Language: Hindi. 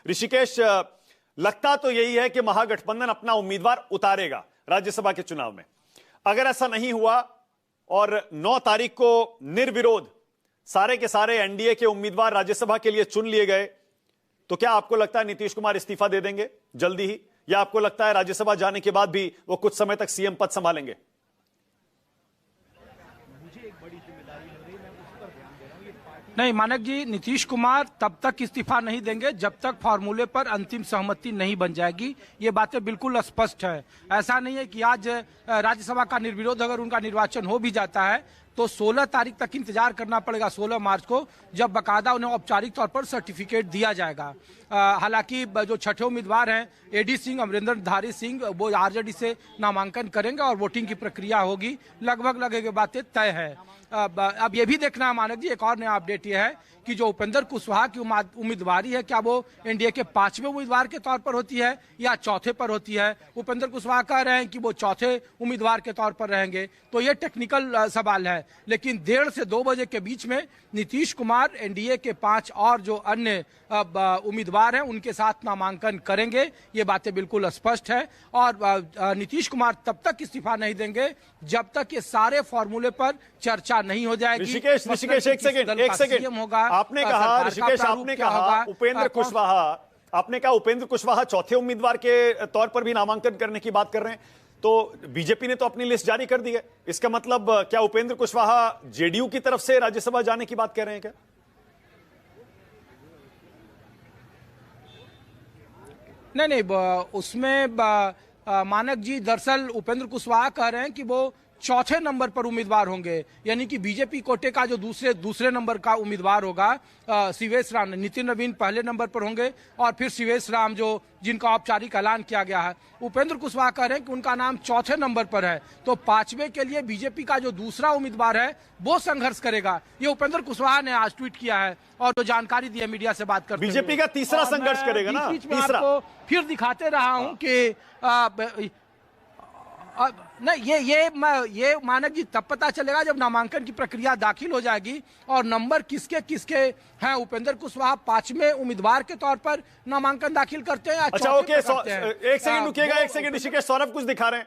ऋषिकेश, लगता तो यही है कि महागठबंधन अपना उम्मीदवार उतारेगा राज्यसभा के चुनाव में। अगर ऐसा नहीं हुआ और 9 तारीख को निर्विरोध सारे के सारे एनडीए के उम्मीदवार राज्यसभा के लिए चुन लिए गए, तो क्या आपको लगता है नीतीश कुमार इस्तीफा दे देंगे जल्दी ही, या आपको लगता है राज्यसभा जाने के बाद भी वो कुछ समय तक सीएम पद संभालेंगे? नहीं मानक जी, नीतीश कुमार तब तक इस्तीफा नहीं देंगे जब तक फार्मूले पर अंतिम सहमति नहीं बन जाएगी। ये बातें बिल्कुल स्पष्ट है। ऐसा नहीं है कि आज राज्यसभा का निर्विरोध अगर उनका निर्वाचन हो भी जाता है तो 16 तारीख तक इंतजार करना पड़ेगा, 16 मार्च को, जब बकायदा उन्हें औपचारिक तौर पर सर्टिफिकेट दिया जाएगा। हालांकि जो छठे उम्मीदवार हैं एडी सिंह, अमरिंदर धारी सिंह, वो आरजेडी से नामांकन करेंगे और वोटिंग की प्रक्रिया होगी। लगभग लगेगी बातें तय है। अब ये भी देखना है मानक जी, एक और नया अपडेट ये है कि जो उपेंद्र कुशवाहा की उम्मीदवारी है, क्या वो एनडीए के 5वें उम्मीदवार के तौर पर होती है या चौथे पर होती है। उपेंद्र कुशवाहा कह रहे हैं कि वो चौथे उम्मीदवार के तौर पर रहेंगे, तो ये टेक्निकल सवाल है। लेकिन 1:30 से 2 बजे के बीच में नीतीश कुमार एनडीए के 5 और जो अन्य उम्मीदवार हैं उनके साथ नामांकन करेंगे। ये बातें बिल्कुल स्पष्ट है। और नीतीश कुमार तब तक इस्तीफा नहीं देंगे जब तक ये सारे फॉर्मूले पर चर्चा नहीं हो जाएगी। ऋषिकेश, एक सेकंड होगा। आपने कहा ऋषिकेश, आपने कहा उपेंद्र कुशवाहा चौथे उम्मीदवार के तौर पर भी नामांकन करने की बात कर रहे हैं, तो बीजेपी ने तो अपनी लिस्ट जारी कर दी है। इसका मतलब क्या उपेंद्र कुशवाहा जेडीयू की तरफ से राज्यसभा जाने की बात कह रहे हैं क्या? नहीं, उसमें मानक जी दरअसल उपेंद्र कुशवाहा कह रहे हैं कि वो चौथे नंबर पर उम्मीदवार होंगे, यानी कि बीजेपी कोटे का जो दूसरे नंबर का उम्मीदवार होगा शिवेश राम, नितिन नवीन पहले नंबर पर होंगे और फिर शिवेश राम जो जिनका औपचारिक ऐलान किया गया है। उपेंद्र कुशवाहा कह रहे हैं कि उनका नाम चौथे नंबर पर है, तो 5वें के लिए बीजेपी का जो दूसरा उम्मीदवार है वो संघर्ष करेगा। ये उपेंद्र कुशवाहा ने आज ट्वीट किया है और जो जानकारी दी है मीडिया से बात करते बीजेपी का तीसरा संघर्ष करेगा ना। तीसरा आपको फिर दिखाते रहा हूं कि नहीं, ये मानक जी तब पता चलेगा जब नामांकन की प्रक्रिया दाखिल हो जाएगी और नंबर किसके किसके हैं। उपेंद्र कुशवाहा 5वें उम्मीदवार के तौर पर नामांकन दाखिल करते हैं। अच्छा, ओके, एक सेकंड रुकिएगा, एक सेकंड ऋषिकेश, सौरभ कुछ दिखा रहे हैं।